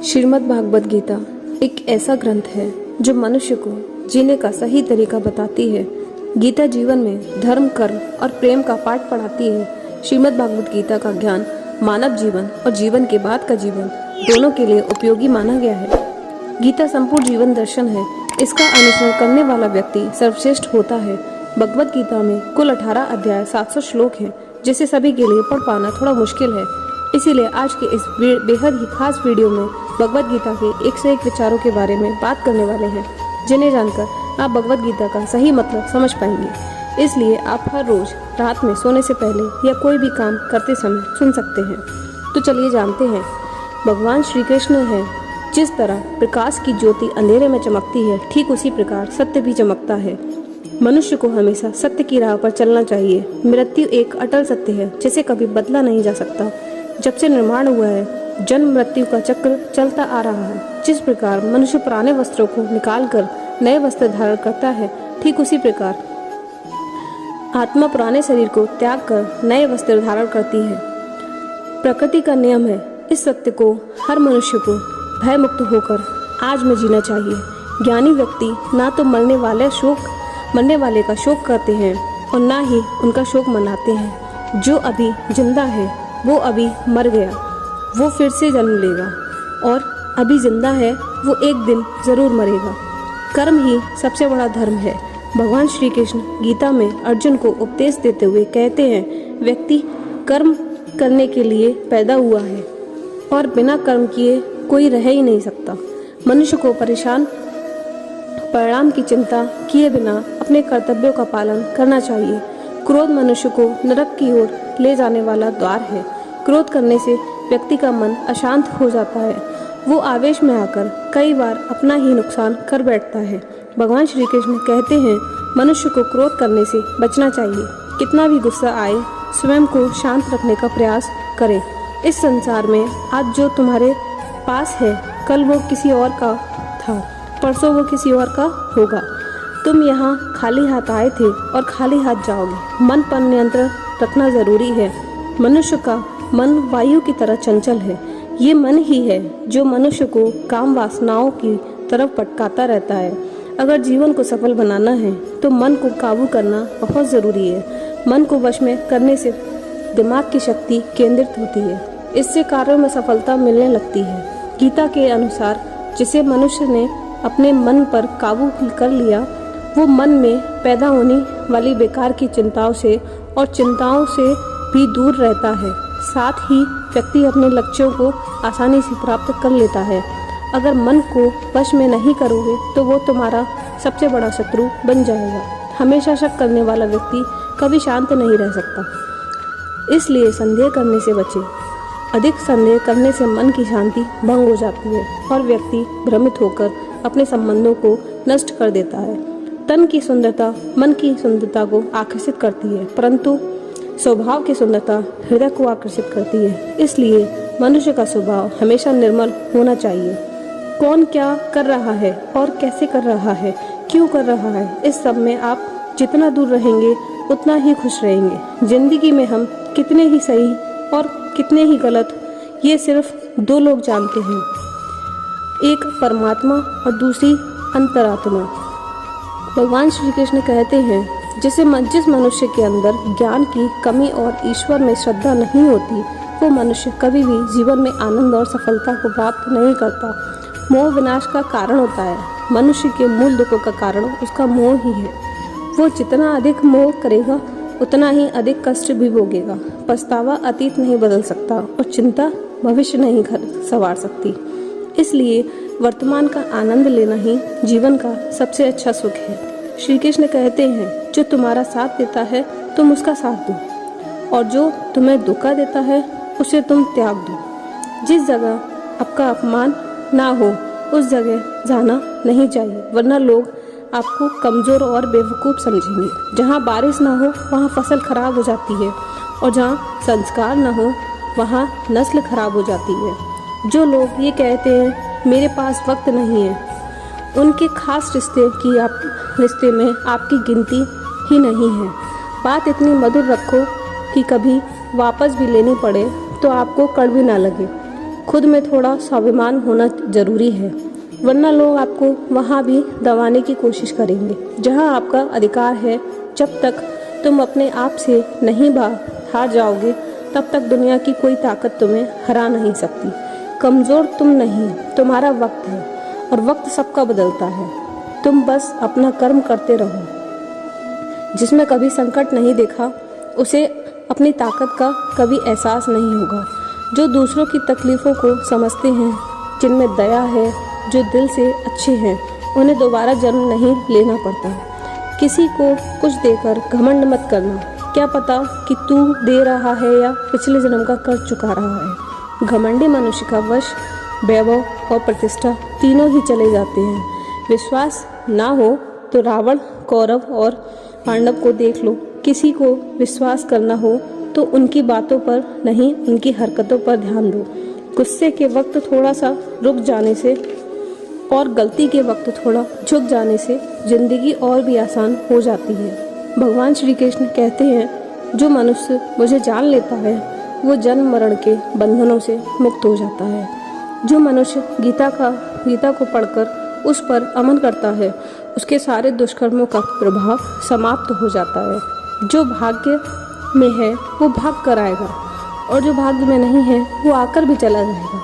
श्रीमद् भागवत गीता एक ऐसा ग्रंथ है जो मनुष्य को जीने का सही तरीका बताती है। गीता जीवन में धर्म, कर्म और प्रेम का पाठ पढ़ाती है। श्रीमद् भागवत गीता का ज्ञान मानव जीवन और जीवन के बाद का जीवन दोनों के लिए उपयोगी माना गया है। गीता संपूर्ण जीवन दर्शन है। इसका अनुसरण करने वाला व्यक्ति सर्वश्रेष्ठ होता है। भगवत गीता में कुल 18 अध्याय 700 श्लोक हैं, जिसे सभी के लिए पढ़ पाना थोड़ा मुश्किल है। इसीलिए आज के इस बेहद ही खास वीडियो में भगवत गीता के एक से एक विचारों के बारे में बात करने वाले हैं, जिन्हें जानकर आप भगवत गीता का सही मतलब समझ पाएंगे। इसलिए आप हर रोज रात में सोने से पहले या कोई भी काम करते समय सुन सकते हैं। तो चलिए जानते हैं। भगवान श्री कृष्ण है, जिस तरह प्रकाश की ज्योति अंधेरे में चमकती है, ठीक उसी प्रकार सत्य भी चमकता है। मनुष्य को हमेशा सत्य की राह पर चलना चाहिए। मृत्यु एक अटल सत्य है, जिसे कभी बदला नहीं जा सकता। जब से निर्माण हुआ है, जन्म मृत्यु का चक्र चलता आ रहा है। जिस प्रकार मनुष्य पुराने वस्त्रों को निकालकर नए वस्त्र धारण करता है, ठीक उसी प्रकार आत्मा पुराने शरीर को त्याग कर नए वस्त्र धारण करती है। प्रकृति का नियम है। इस सत्य को हर मनुष्य को भय मुक्त होकर आज में जीना चाहिए। ज्ञानी व्यक्ति ना तो मरने वाले का शोक करते हैं और ना ही उनका शोक मनाते हैं। जो अभी जिंदा है वो अभी मर गया, वो फिर से जन्म लेगा, और अभी जिंदा है वो एक दिन जरूर मरेगा। कर्म ही सबसे बड़ा धर्म है। भगवान श्री कृष्ण गीता में अर्जुन को उपदेश देते हुए कहते हैं, व्यक्ति कर्म करने के लिए पैदा हुआ है और बिना कर्म किए कोई रह ही नहीं सकता। मनुष्य को परिणाम की चिंता किए बिना अपने कर्तव्यों का पालन करना चाहिए। क्रोध मनुष्य को नरक की ओर ले जाने वाला द्वार है। क्रोध करने से व्यक्ति का मन अशांत हो जाता है। वो आवेश में आकर कई बार अपना ही नुकसान कर बैठता है। भगवान श्री कृष्ण कहते हैं, मनुष्य को क्रोध करने से बचना चाहिए। कितना भी गुस्सा आए, स्वयं को शांत रखने का प्रयास करें। इस संसार में आज जो तुम्हारे पास है, कल वो किसी और का था, परसों वो किसी और का होगा। तुम यहाँ खाली हाथ आए थे और खाली हाथ जाओगे। मन पर नियंत्रण रखना जरूरी है। मनुष्य का मन वायु की तरह चंचल है। ये मन ही है जो मनुष्य को काम वासनाओं की तरफ भटकाता रहता है। अगर जीवन को सफल बनाना है तो मन को काबू करना बहुत ज़रूरी है। मन को वश में करने से दिमाग की शक्ति केंद्रित होती है। इससे कार्यों में सफलता मिलने लगती है। गीता के अनुसार जिसे मनुष्य ने अपने मन पर काबू कर लिया, वो मन में पैदा होने वाली बेकार की चिंताओं से भी दूर रहता है। साथ ही व्यक्ति अपने लक्ष्यों को आसानी से प्राप्त कर लेता है। अगर मन को वश में नहीं करोगे तो वो तुम्हारा सबसे बड़ा शत्रु बन जाएगा। हमेशा शक करने वाला व्यक्ति कभी शांत नहीं रह सकता। इसलिए संदेह करने से बचें। अधिक संदेह करने से मन की शांति भंग हो जाती है और व्यक्ति भ्रमित होकर अपने संबंधों को नष्ट कर देता है। तन की सुंदरता मन की सुंदरता को आकर्षित करती है, परंतु स्वभाव की सुंदरता हृदय को आकर्षित करती है। इसलिए मनुष्य का स्वभाव हमेशा निर्मल होना चाहिए। कौन क्या कर रहा है और कैसे कर रहा है, क्यों कर रहा है, इस सब में आप जितना दूर रहेंगे उतना ही खुश रहेंगे। जिंदगी में हम कितने ही सही और कितने ही गलत, ये सिर्फ दो लोग जानते हैं, एक परमात्मा और दूसरी अंतरात्मा। भगवान श्री कृष्ण कहते हैं, जिस मनुष्य के अंदर ज्ञान की कमी और ईश्वर में श्रद्धा नहीं होती, वो मनुष्य कभी भी जीवन में आनंद और सफलता को प्राप्त नहीं करता। मोह विनाश का कारण होता है। मनुष्य के मूल दुखों का कारण उसका मोह ही है। वो जितना अधिक मोह करेगा उतना ही अधिक कष्ट भी भोगेगा। पछतावा अतीत नहीं बदल सकता और चिंता भविष्य नहीं संवार सकती। इसलिए वर्तमान का आनंद लेना ही जीवन का सबसे अच्छा सुख है। श्री कृष्ण कहते हैं, जो तुम्हारा साथ देता है तुम उसका साथ दो, और जो तुम्हें धोखा देता है उसे तुम त्याग दो। जिस जगह आपका अपमान ना हो उस जगह जाना नहीं चाहिए, वरना लोग आपको कमज़ोर और बेवकूफ़ समझेंगे। जहाँ बारिश ना हो वहाँ फसल खराब हो जाती है, और जहाँ संस्कार ना हो वहाँ नस्ल खराब हो जाती है। जो लोग ये कहते हैं मेरे पास वक्त नहीं है, उनके खास रिश्ते में आपकी गिनती ही नहीं है। बात इतनी मधुर रखो कि कभी वापस भी लेनी पड़े तो आपको कड़वी ना लगे। खुद में थोड़ा स्वाभिमान होना जरूरी है, वरना लोग आपको वहाँ भी दबाने की कोशिश करेंगे जहाँ आपका अधिकार है। जब तक तुम अपने आप से नहीं हार जाओगे, तब तक दुनिया की कोई ताकत तुम्हें हरा नहीं सकती। कमज़ोर तुम नहीं, तुम्हारा वक्त है, और वक्त सबका बदलता है। तुम बस अपना कर्म करते रहो। जिसमें कभी संकट नहीं देखा, उसे अपनी ताकत का कभी एहसास नहीं होगा। जो दूसरों की तकलीफ़ों को समझते हैं, जिनमें दया है, जो दिल से अच्छे हैं, उन्हें दोबारा जन्म नहीं लेना पड़ता। किसी को कुछ देकर घमंड मत करना। क्या पता कि तू दे रहा है या पिछले जन्म का कर्ज चुका रहा है। घमंडी मनुष्य का वश वैभव और प्रतिष्ठा तीनों ही चले जाते हैं। विश्वास ना हो तो रावण, कौरव और पांडव को देख लो। किसी को विश्वास करना हो तो उनकी बातों पर नहीं, उनकी हरकतों पर ध्यान दो। गुस्से के वक्त थोड़ा सा रुक जाने से और गलती के वक्त थोड़ा झुक जाने से जिंदगी और भी आसान हो जाती है। भगवान श्री कृष्ण कहते हैं, जो मनुष्य मुझे जान लेता है वो जन्म मरण के बंधनों से मुक्त हो जाता है। जो मनुष्य गीता को पढ़कर उस पर अमल करता है, उसके सारे दुष्कर्मों का प्रभाव समाप्त हो जाता है। जो भाग्य में है वो भाग कर आएगा, और जो भाग्य में नहीं है वो आकर भी चला जाएगा।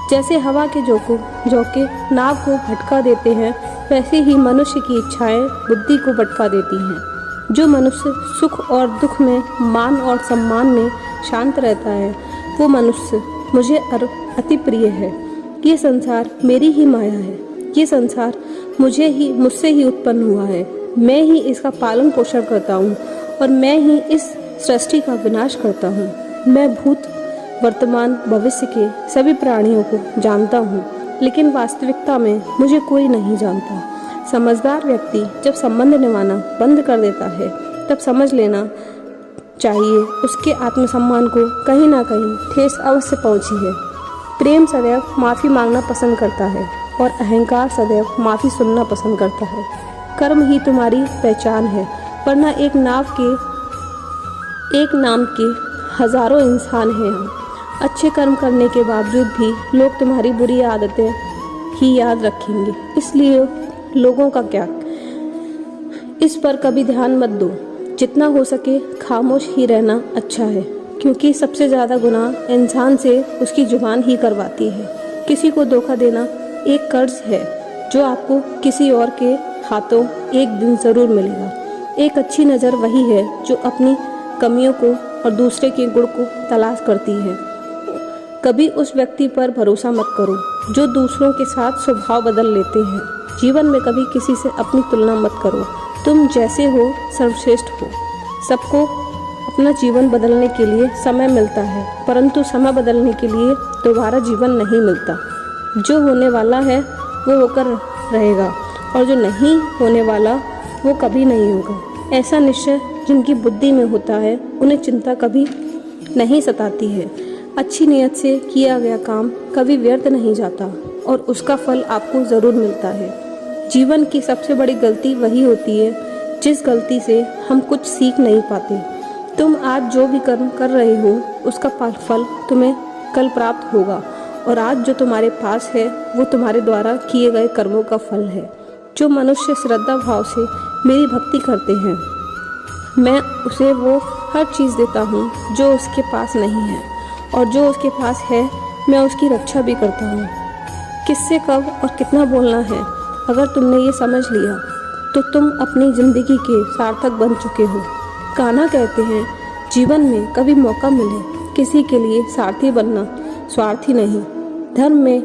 जैसे हवा के झोंके नाव को भटका देते हैं, वैसे ही मनुष्य की इच्छाएं बुद्धि को भटका देती हैं। जो मनुष्य सुख और दुख में, मान और सम्मान में शांत रहता है, वो मनुष्य मुझे अति प्रिय है। ये संसार मेरी ही माया है। ये संसार मुझसे ही उत्पन्न हुआ है। मैं ही इसका पालन पोषण करता हूँ, और मैं ही इस सृष्टि का विनाश करता हूँ। मैं भूत, वर्तमान, भविष्य के सभी प्राणियों को जानता हूँ, लेकिन वास्तविकता में मुझे कोई नहीं जानता। समझदार व्यक्ति जब संबंध निभाना बंद कर देता है, तब समझ लेना चाहिए उसके आत्मसम्मान को कहीं ना कहीं ठेस अवश्य पहुँची है। प्रेम सदैव माफ़ी मांगना पसंद करता है, और अहंकार सदैव माफ़ी सुनना पसंद करता है। कर्म ही तुम्हारी पहचान है, वरना एक नाम के हजारों इंसान हैं हम। अच्छे कर्म करने के बावजूद भी लोग तुम्हारी बुरी आदतें ही याद रखेंगे, इसलिए लोगों का क्या, इस पर कभी ध्यान मत दो। जितना हो सके खामोश ही रहना अच्छा है, क्योंकि सबसे ज़्यादा गुनाह इंसान से उसकी जुबान ही करवाती है। किसी को धोखा देना एक कर्ज है जो आपको किसी और के हाथों एक दिन ज़रूर मिलेगा। एक अच्छी नज़र वही है जो अपनी कमियों को और दूसरे के गुण को तलाश करती है। कभी उस व्यक्ति पर भरोसा मत करो जो दूसरों के साथ स्वभाव बदल लेते हैं। जीवन में कभी किसी से अपनी तुलना मत करो। तुम जैसे हो सर्वश्रेष्ठ हो। सबको अपना जीवन बदलने के लिए समय मिलता है, परंतु समय बदलने के लिए दोबारा जीवन नहीं मिलता। जो होने वाला है वो होकर रहेगा, और जो नहीं होने वाला वो कभी नहीं होगा। ऐसा निश्चय जिनकी बुद्धि में होता है, उन्हें चिंता कभी नहीं सताती है। अच्छी नीयत से किया गया काम कभी व्यर्थ नहीं जाता, और उसका फल आपको ज़रूर मिलता है। जीवन की सबसे बड़ी गलती वही होती है जिस गलती से हम कुछ सीख नहीं पाते। तुम आज जो भी कर्म कर रहे हो, उसका फल तुम्हें कल प्राप्त होगा, और आज जो तुम्हारे पास है वो तुम्हारे द्वारा किए गए कर्मों का फल है। जो मनुष्य श्रद्धा भाव से मेरी भक्ति करते हैं, मैं उसे वो हर चीज़ देता हूँ जो उसके पास नहीं है, और जो उसके पास है मैं उसकी रक्षा भी करता हूँ। किससे कब और कितना बोलना है, अगर तुमने ये समझ लिया तो तुम अपनी ज़िंदगी के सार्थक बन चुके हो। कान्हा कहते हैं, जीवन में कभी मौका मिले किसी के लिए सारथी बनना, स्वार्थी नहीं। धर्म में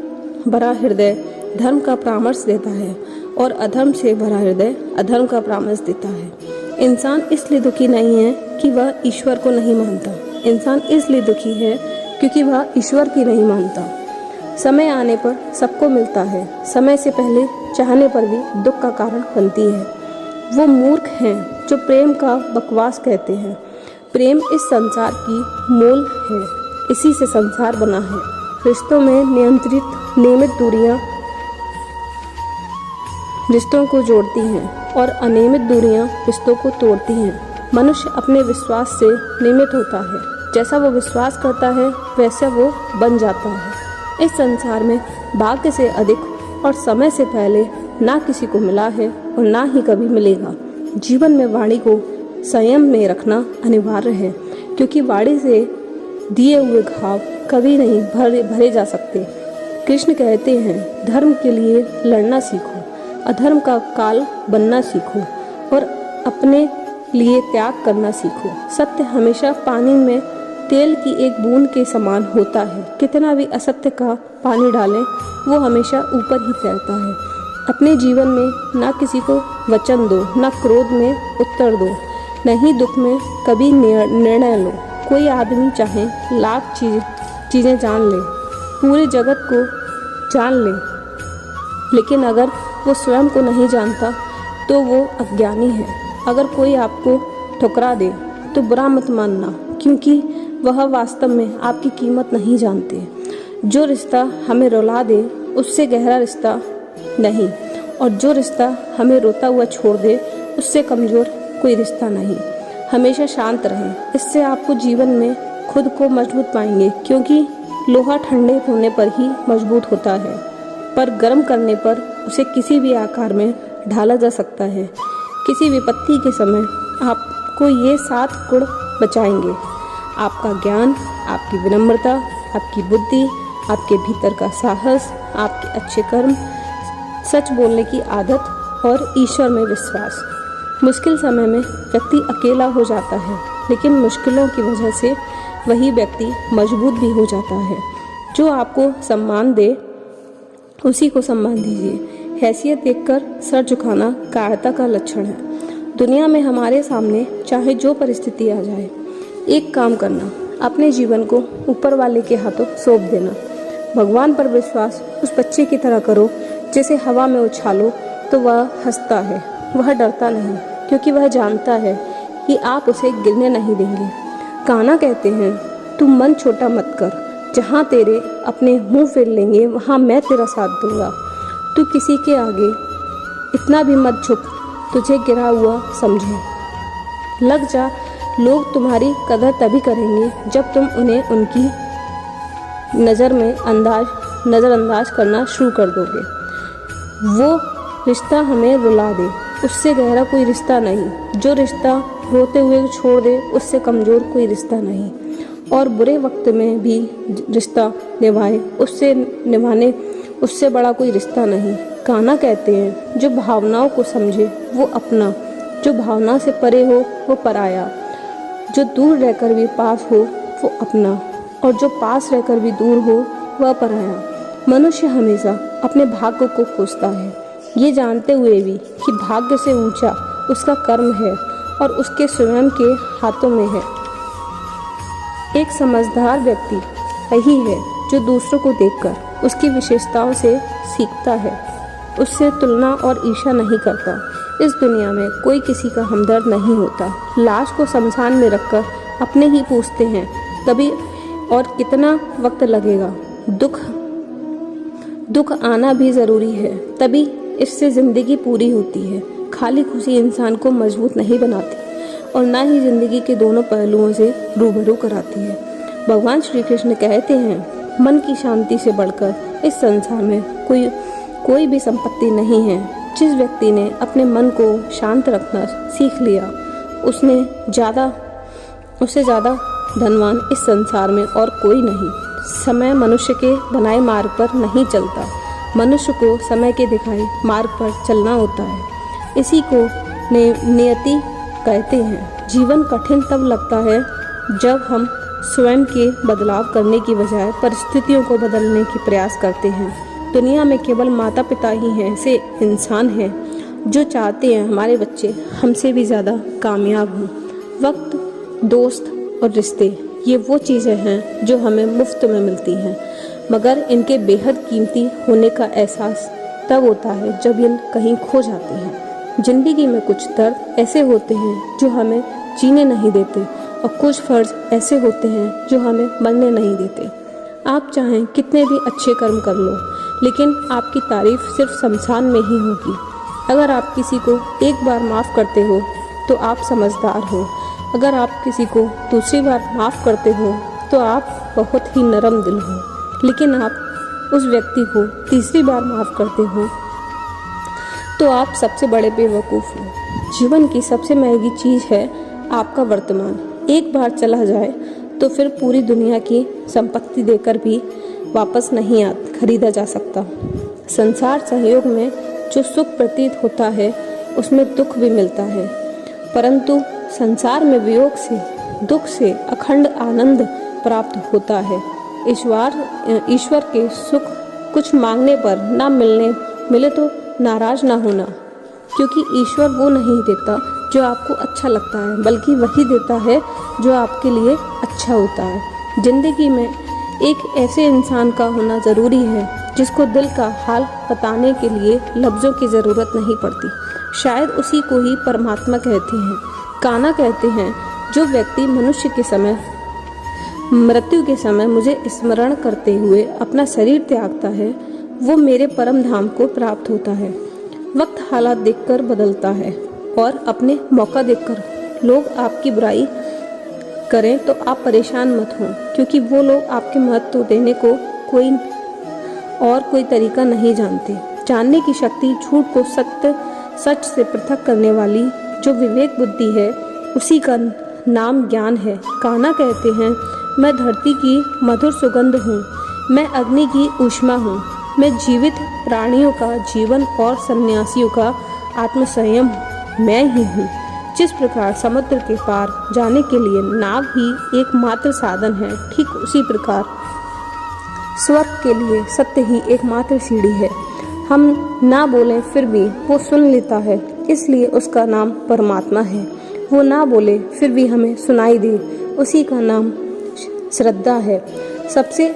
भरा हृदय धर्म का परामर्श देता है, और अधर्म से भरा हृदय अधर्म का परामर्श देता है। इंसान इसलिए दुखी नहीं है कि वह ईश्वर को नहीं मानता। इंसान इसलिए दुखी है क्योंकि वह ईश्वर की नहीं मानता। समय आने पर सबको मिलता है, समय से पहले चाहने पर भी दुख का कारण बनती है। वो मूर्ख हैं जो प्रेम का बकवास कहते हैं। प्रेम इस संसार की मूल है, इसी से संसार बना है। रिश्तों में नियमित दूरियां रिश्तों को जोड़ती हैं, और अनियमित दूरियां रिश्तों को तोड़ती हैं। मनुष्य अपने विश्वास से नियमित होता है, जैसा वो विश्वास करता है वैसा वो बन जाता है। इस संसार में भाग्य से अधिक और समय से पहले ना किसी को मिला है और ना ही कभी मिलेगा। जीवन में वाणी को संयम में रखना अनिवार्य है, क्योंकि वाणी से दिए हुए घाव कभी नहीं भरे जा सकते। कृष्ण कहते हैं, धर्म के लिए लड़ना सीखो, अधर्म का काल बनना सीखो और अपने लिए त्याग करना सीखो। सत्य हमेशा पानी में तेल की एक बूंद के समान होता है। कितना भी असत्य का पानी डालें वो हमेशा ऊपर ही तैरता है। अपने जीवन में ना किसी को वचन दो, ना क्रोध में उत्तर दो, न ही दुख में कभी निर्णय लो। कोई आदमी चाहे लाख चीज़ें जान ले, पूरे जगत को जान ले, लेकिन अगर वो स्वयं को नहीं जानता तो वो अज्ञानी है। अगर कोई आपको ठुकरा दे तो बुरा मत मानना, क्योंकि वह वास्तव में आपकी कीमत नहीं जानते। जो रिश्ता हमें रुला दे उससे गहरा रिश्ता नहीं, और जो रिश्ता हमें रोता हुआ छोड़ दे उससे कमज़ोर कोई रिश्ता नहीं। हमेशा शांत रहें, इससे आपको जीवन में खुद को मजबूत पाएंगे, क्योंकि लोहा ठंडे होने पर ही मजबूत होता है, पर गर्म करने पर उसे किसी भी आकार में ढाला जा सकता है। किसी विपत्ति के समय आपको ये 7 गुण बचाएंगे: आपका ज्ञान, आपकी विनम्रता, आपकी बुद्धि, आपके भीतर का साहस, आपके अच्छे कर्म, सच बोलने की आदत और ईश्वर में विश्वास। मुश्किल समय में व्यक्ति अकेला हो जाता है, लेकिन मुश्किलों की वजह से वही व्यक्ति मजबूत भी हो जाता है। जो आपको सम्मान दे उसी को सम्मान दीजिए। हैसियत देखकर सर झुकाना कायरता का लक्षण है। दुनिया में हमारे सामने चाहे जो परिस्थिति आ जाए, एक काम करना, अपने जीवन को ऊपर वाले के हाथों सौंप देना। भगवान पर विश्वास उस बच्चे की तरह करो जिसे हवा में उछालो तो वह हंसता है, वह डरता नहीं, क्योंकि वह जानता है कि आप उसे गिरने नहीं देंगे। कान्हा कहते हैं, तुम मन छोटा मत कर, जहाँ तेरे अपने मुंह फेर लेंगे वहाँ मैं तेरा साथ दूंगा। तू किसी के आगे इतना भी मत झुक, तुझे गिरा हुआ समझे। लग जा, लोग तुम्हारी कदर तभी करेंगे जब तुम उन्हें उनकी नज़रअंदाज करना शुरू कर दोगे। वो रिश्ता हमें रुला दे उससे गहरा कोई रिश्ता नहीं। जो रिश्ता रोते हुए छोड़ दे उससे कमज़ोर कोई रिश्ता नहीं। और बुरे वक्त में भी रिश्ता निभाए उससे बड़ा कोई रिश्ता नहीं। कान्हा कहते हैं, जो भावनाओं को समझे वो अपना, जो भावना से परे हो वो पराया, जो दूर रहकर भी पास हो वो अपना, और जो पास रहकर भी दूर हो वह पराया। मनुष्य हमेशा अपने भाग्य को खोजता है, ये जानते हुए भी कि भाग्य से ऊंचा उसका कर्म है और उसके स्वयं के हाथों में है। एक समझदार व्यक्ति वही है जो दूसरों को देखकर उसकी विशेषताओं से सीखता है, उससे तुलना और ईर्ष्या नहीं करता। इस दुनिया में कोई किसी का हमदर्द नहीं होता। लाश को शमशान में रखकर अपने ही पूछते हैं, तभी और कितना वक्त लगेगा। दुख आना भी ज़रूरी है, तभी इससे ज़िंदगी पूरी होती है। खाली खुशी इंसान को मजबूत नहीं बनाती और ना ही ज़िंदगी के दोनों पहलुओं से रूबरू कराती है। भगवान श्री कृष्ण कहते हैं, मन की शांति से बढ़कर इस संसार में कोई भी संपत्ति नहीं है। जिस व्यक्ति ने अपने मन को शांत रखना सीख लिया उससे ज़्यादा धनवान इस संसार में और कोई नहीं। समय मनुष्य के बनाए मार्ग पर नहीं चलता, मनुष्य को समय के दिखाए मार्ग पर चलना होता है। इसी को नियति कहते हैं। जीवन कठिन तब लगता है जब हम स्वयं के बदलाव करने की बजाय परिस्थितियों को बदलने की प्रयास करते हैं। दुनिया में केवल माता पिता ही हैं ऐसे इंसान हैं जो चाहते हैं हमारे बच्चे हमसे भी ज़्यादा कामयाब हों। वक्त, दोस्त और रिश्ते ये वो चीज़ें हैं जो हमें मुफ्त में मिलती हैं, मगर इनके बेहद कीमती होने का एहसास तब होता है जब ये कहीं खो जाते हैं। ज़िंदगी में कुछ दर्द ऐसे होते हैं जो हमें जीने नहीं देते और कुछ फ़र्ज ऐसे होते हैं जो हमें मरने नहीं देते। आप चाहें कितने भी अच्छे कर्म कर लो, लेकिन आपकी तारीफ़ सिर्फ शमशान में ही होगी। अगर आप किसी को एक बार माफ़ करते हो तो आप समझदार हो, अगर आप किसी को दूसरी बार माफ़ करते हो तो आप बहुत ही नरम दिल हो, लेकिन आप उस व्यक्ति को तीसरी बार माफ़ करते हो तो आप सबसे बड़े बेवकूफ़ हो। जीवन की सबसे महंगी चीज़ है आपका वर्तमान। एक बार चला जाए तो फिर पूरी दुनिया की संपत्ति देकर भी वापस नहीं खरीदा जा सकता। संसार सहयोग में जो सुख प्रतीत होता है उसमें दुख भी मिलता है, परंतु संसार में वियोग से, दुख से अखंड आनंद प्राप्त होता है। ईश्वर के सुख कुछ मांगने पर ना मिले तो नाराज ना होना, क्योंकि ईश्वर वो नहीं देता जो आपको अच्छा लगता है, बल्कि वही देता है जो आपके लिए अच्छा होता है। जिंदगी में एक ऐसे इंसान का होना ज़रूरी है जिसको दिल का हाल बताने के लिए लफ्ज़ों की ज़रूरत नहीं पड़ती। शायद उसी को ही परमात्मा कहते हैं। कान्हा कहते हैं, जो व्यक्ति मृत्यु के समय मुझे स्मरण करते हुए अपना शरीर त्यागता है वो मेरे परम धाम को प्राप्त होता है। वक्त हालात देखकर बदलता है और अपने मौका देखकर लोग आपकी बुराई करें तो आप परेशान मत हों, क्योंकि वो लोग आपके महत्व देने को कोई तरीका नहीं जानते। जानने की शक्ति, झूठ को सच से पृथक करने वाली जो विवेक बुद्धि है, उसी का नाम ज्ञान है। कान्हा कहते हैं, मैं धरती की मधुर सुगंध हूँ, मैं अग्नि की ऊष्मा हूँ, मैं जीवित प्राणियों का जीवन और सन्यासियों का आत्मसंयम मैं ही हूँ। जिस प्रकार समुद्र के पार जाने के लिए नाव ही एकमात्र साधन है, ठीक उसी प्रकार स्वर्ग के लिए सत्य ही एकमात्र सीढ़ी है। हम ना बोलें फिर भी वो सुन लेता है, इसलिए उसका नाम परमात्मा है। वो ना बोले फिर भी हमें सुनाई दे, उसी का नाम श्रद्धा है। सबसे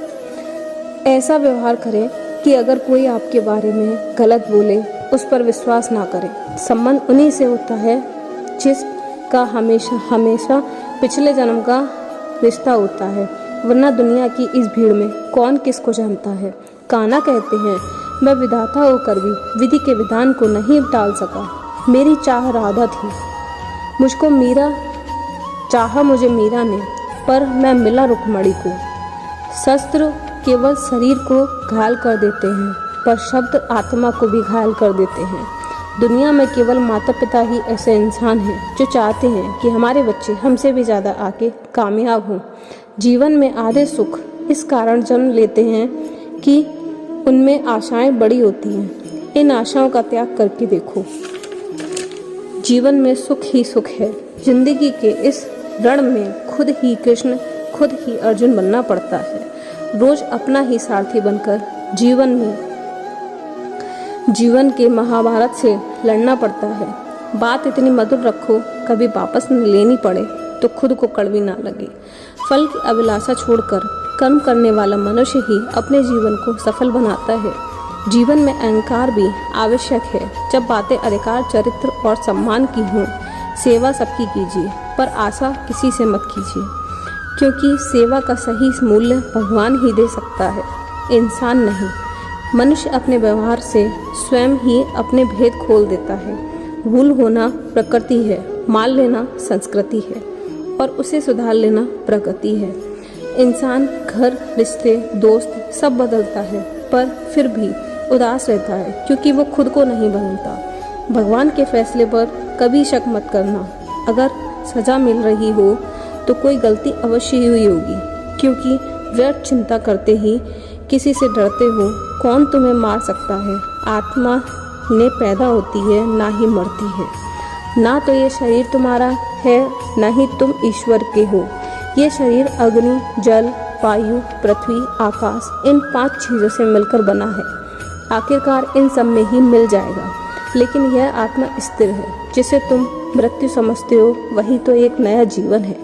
ऐसा व्यवहार करें कि अगर कोई आपके बारे में गलत बोले उस पर विश्वास ना करें। संबंध उन्हीं से होता है जिसका हमेशा पिछले जन्म का रिश्ता होता है, वरना दुनिया की इस भीड़ में कौन किसको जानता है। कान्हा कहते हैं, मैं विधाता होकर भी विधि के विधान को नहीं टाल सका। मेरी चाह राधा थी, मुझको मीरा चाहा मुझे मीरा ने, पर मैं मिला रुक्मणी को। शस्त्र केवल शरीर को घायल कर देते हैं, पर शब्द आत्मा को भी घायल कर देते हैं। दुनिया में केवल माता पिता ही ऐसे इंसान हैं जो चाहते हैं कि हमारे बच्चे हमसे भी ज़्यादा आगे कामयाब हों। जीवन में आधे सुख इस कारण जन्म लेते हैं कि उनमें आशाएं बड़ी होती हैं। इन आशाओं का त्याग करके देखो, जीवन में सुख ही सुख है। जिंदगी के इस रण में खुद ही कृष्ण, खुद ही अर्जुन बनना पड़ता है। रोज अपना ही सारथी बनकर जीवन के महाभारत से लड़ना पड़ता है। बात इतनी मधुर रखो, कभी वापस न लेनी पड़े तो खुद को कड़वी ना लगे। फल की अभिलाषा छोड़कर कर्म करने वाला मनुष्य ही अपने जीवन को सफल बनाता है। जीवन में अहंकार भी आवश्यक है। जब बातें अधिकार, चरित्र और सम्मान की हों, सेवा सबकी कीजिए, पर आशा किसी से मत कीजिए, क्योंकि सेवा का सही मूल्य भगवान ही दे सकता है, इंसान नहीं। मनुष्य अपने व्यवहार से स्वयं ही अपने भेद खोल देता है। भूल होना प्रकृति है, मान लेना संस्कृति है और उसे सुधार लेना प्रगति है। इंसान घर, रिश्ते, दोस्त सब बदलता है, पर फिर भी उदास रहता है क्योंकि वो खुद को नहीं बदलता। भगवान के फैसले पर कभी शक मत करना। अगर सजा मिल रही हो तो कोई गलती अवश्य ही हुई होगी, क्योंकि व्यर्थ चिंता करते ही किसी से डरते हो। कौन तुम्हें मार सकता है? आत्मा ने पैदा होती है, ना ही मरती है। ना तो ये शरीर तुम्हारा है, ना ही तुम ईश्वर के हो। ये शरीर अग्नि, जल, वायु, पृथ्वी, आकाश, इन 5 चीज़ों से मिलकर बना है। आखिरकार इन सब में ही मिल जाएगा। लेकिन यह आत्मा स्थिर है, जिसे तुम मृत्यु समझते हो, वही तो एक नया जीवन है।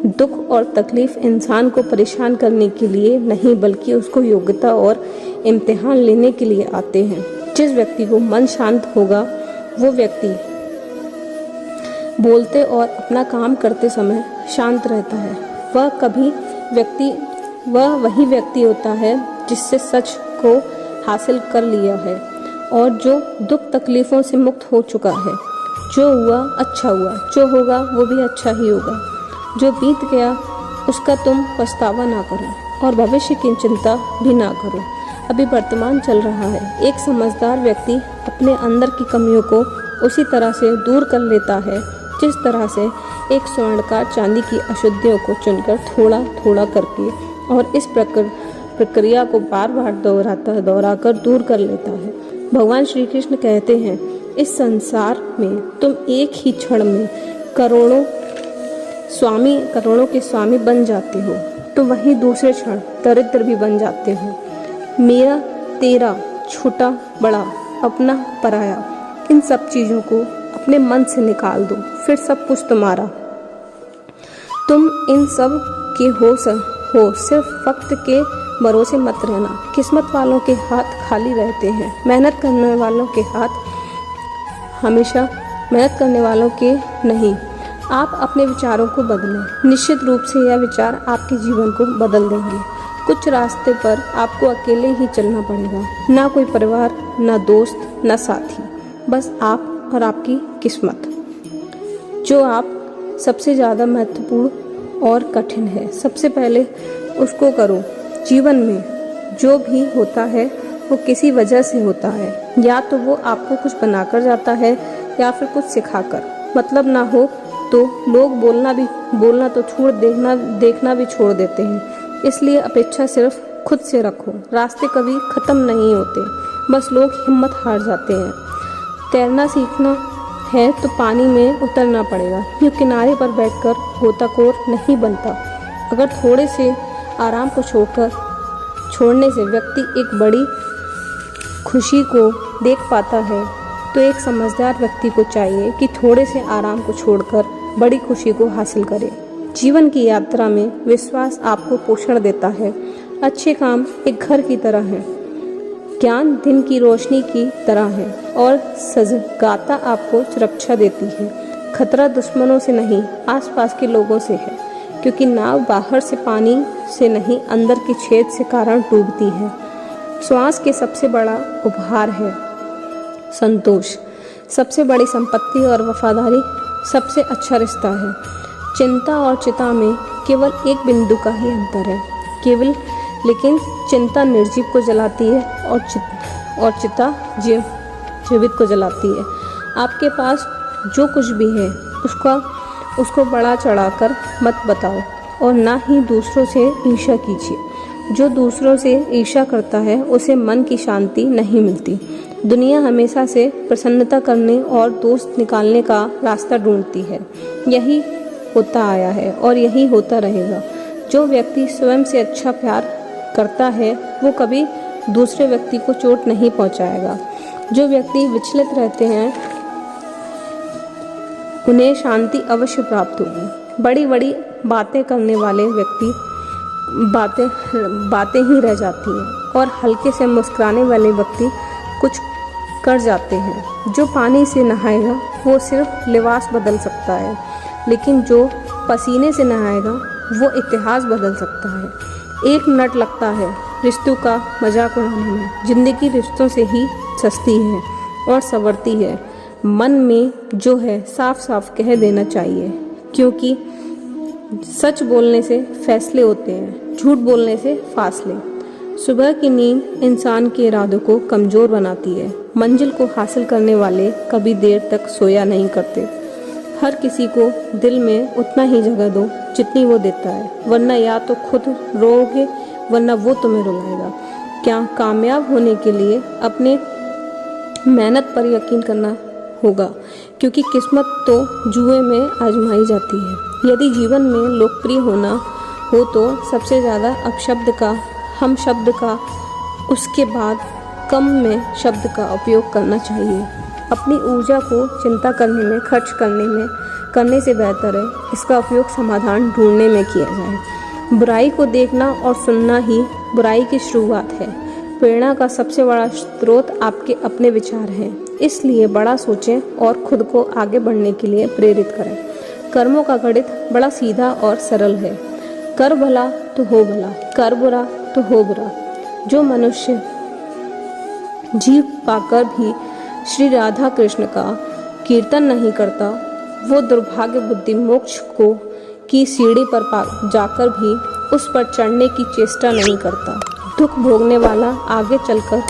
दुख और तकलीफ इंसान को परेशान करने के लिए नहीं, बल्कि उसको योग्यता और इम्तिहान लेने के लिए आते हैं। जिस व्यक्ति को मन शांत होगा, वो व्यक्ति बोलते और अपना काम करते समय शांत रहता है। वह वही व्यक्ति होता है जिससे सच को हासिल कर लिया है और जो दुख तकलीफों से मुक्त हो चुका है। जो हुआ अच्छा हुआ, जो होगा वो भी अच्छा ही होगा। जो बीत गया उसका तुम पछतावा ना करो और भविष्य की चिंता भी ना करो। अभी वर्तमान चल रहा है। एक समझदार व्यक्ति अपने अंदर की कमियों को उसी तरह से दूर कर लेता है जिस तरह से एक स्वर्णकार चांदी की अशुद्धियों को चुनकर थोड़ा थोड़ा करके और इस प्रक्रिया को बार बार दोहराकर दूर कर लेता है। भगवान श्री कृष्ण कहते हैं, इस संसार में तुम एक ही क्षण में करोड़ों के स्वामी बन जाते हो, तो वहीं दूसरे क्षण दरिद्र भी बन जाते हो। मेरा तेरा, छोटा बड़ा, अपना पराया, इन सब चीज़ों को अपने मन से निकाल दो, फिर सब कुछ तुम्हारा। तुम इन सब के हो सिर्फ वक्त के भरोसे मत रहना। किस्मत वालों के हाथ खाली रहते हैं, मेहनत करने वालों के नहीं। आप अपने विचारों को बदलें, निश्चित रूप से यह विचार आपके जीवन को बदल देंगे। कुछ रास्ते पर आपको अकेले ही चलना पड़ेगा, ना कोई परिवार, ना दोस्त, ना साथी, बस आप और आपकी किस्मत। जो आप सबसे ज़्यादा महत्वपूर्ण और कठिन है, सबसे पहले उसको करो। जीवन में जो भी होता है वो किसी वजह से होता है, या तो वो आपको कुछ बनाकर जाता है या फिर कुछ सिखाकर। मतलब ना हो तो लोग बोलना तो छोड़ देखना भी छोड़ देते हैं। इसलिए अपेक्षा सिर्फ खुद से रखो। रास्ते कभी ख़त्म नहीं होते, बस लोग हिम्मत हार जाते हैं। तैरना सीखना है तो पानी में उतरना पड़ेगा, यूँ किनारे पर बैठकर गोताखोर नहीं बनता। अगर थोड़े से आराम को छोड़ने से व्यक्ति एक बड़ी खुशी को देख पाता है, तो एक समझदार व्यक्ति को चाहिए कि थोड़े से आराम को छोड़कर बड़ी खुशी को हासिल करे। जीवन की यात्रा में विश्वास आपको पोषण देता है। अच्छे काम एक घर की तरह है, ज्ञान दिन की रोशनी की तरह है और सजगता आपको सुरक्षा देती है। खतरा दुश्मनों से नहीं, आसपास के लोगों से है, क्योंकि नाव बाहर से पानी से नहीं, अंदर के छेद से कारण डूबती है। श्वास के सबसे बड़ा उपहार है संतोष। सबसे बड़ी संपत्ति और वफादारी सबसे अच्छा रिश्ता है। चिंता और चिता में केवल एक बिंदु का ही अंतर है, लेकिन चिंता निर्जीव को जलाती है और चिता जीवित को जलाती है। आपके पास जो कुछ भी है उसको बड़ा चढ़ाकर मत बताओ और ना ही दूसरों से ईर्ष्या कीजिए। जो दूसरों से ईर्ष्या करता है उसे मन की शांति नहीं मिलती। दुनिया हमेशा से प्रसन्नता करने और दोस्त निकालने का रास्ता ढूंढती है। यही होता आया है और यही होता रहेगा। जो व्यक्ति स्वयं से अच्छा प्यार करता है वो कभी दूसरे व्यक्ति को चोट नहीं पहुंचाएगा। जो व्यक्ति विचलित रहते हैं उन्हें शांति अवश्य प्राप्त होगी। बड़ी बड़ी बातें करने वाले व्यक्ति बातें ही रह जाती हैं और हल्के से मुस्कुराने वाले व्यक्ति कुछ कर जाते हैं। जो पानी से नहाएगा वो सिर्फ लिबास बदल सकता है, लेकिन जो पसीने से नहाएगा वो इतिहास बदल सकता है। एक मिनट लगता है रिश्तों का मजाक उड़ाने में। जिंदगी रिश्तों से ही सस्ती है और संवरती है। मन में जो है साफ साफ कह देना चाहिए, क्योंकि सच बोलने से फैसले होते हैं, झूठ बोलने से फासले। सुबह की नींद इंसान के इरादों को कमज़ोर बनाती है। मंजिल को हासिल करने वाले कभी देर तक सोया नहीं करते। हर किसी को दिल में उतना ही जगह दो जितनी वो देता है, वरना या तो खुद रोओगे वरना वो तुम्हें रुलाएगा। क्या कामयाब होने के लिए अपने मेहनत पर यकीन करना होगा, क्योंकि किस्मत तो जुए में आजमाई जाती है। यदि जीवन में लोकप्रिय होना हो तो सबसे ज़्यादा अपशब्द का, हम शब्द का, उसके बाद कम में शब्द का उपयोग करना चाहिए। अपनी ऊर्जा को चिंता करने में खर्च करने से बेहतर है इसका उपयोग समाधान ढूंढने में किया जाए। बुराई को देखना और सुनना ही बुराई की शुरुआत है। प्रेरणा का सबसे बड़ा स्रोत आपके अपने विचार हैं, इसलिए बड़ा सोचें और खुद को आगे बढ़ने के लिए प्रेरित करें। कर्मों का गणित बड़ा सीधा और सरल है। कर भला तो हो भला, कर बुरा तो हो बुरा। जो मनुष्य जीव पाकर भी श्री राधा कृष्ण का कीर्तन नहीं करता वो दुर्भाग्य बुद्धि मोक्ष को की सीढ़ी पर जाकर भी उस पर चढ़ने की चेष्टा नहीं करता। दुख भोगने वाला आगे चलकर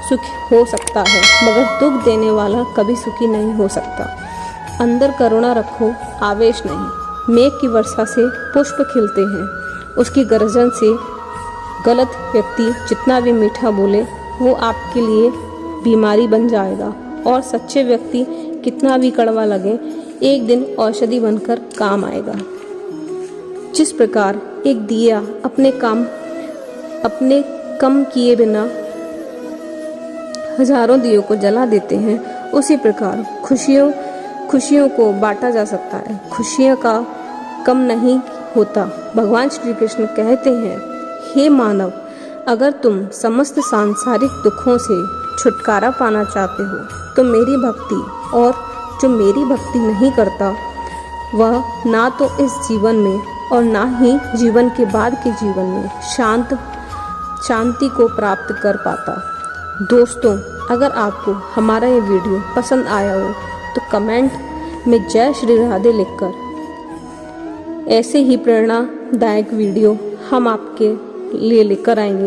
सुखी हो सकता है, मगर दुख देने वाला कभी सुखी नहीं हो सकता। अंदर करुणा रखो, आवेश नहीं। मेघ की वर्षा से पुष्प खिलते हैं, उसकी गर्जन से गलत व्यक्ति जितना भी मीठा बोले वो आपके लिए बीमारी बन जाएगा, और सच्चे व्यक्ति कितना भी कड़वा लगे एक दिन औषधि बनकर काम आएगा। जिस प्रकार एक दिया अपने कम किए बिना हजारों दियों को जला देते हैं, उसी प्रकार खुशियों को बांटा जा सकता है। खुशियों का कम नहीं होता। भगवान श्री कृष्ण कहते हैं, हे मानव, अगर तुम समस्त सांसारिक दुखों से छुटकारा पाना चाहते हो तो मेरी भक्ति, और जो मेरी भक्ति नहीं करता वह ना तो इस जीवन में और ना ही जीवन के बाद के जीवन में शांति को प्राप्त कर पाता। दोस्तों, अगर आपको हमारा ये वीडियो पसंद आया हो तो कमेंट में जय श्री राधे लिखकर ऐसे ही प्रेरणादायक वीडियो हम आपके लिए लेकर आएंगे।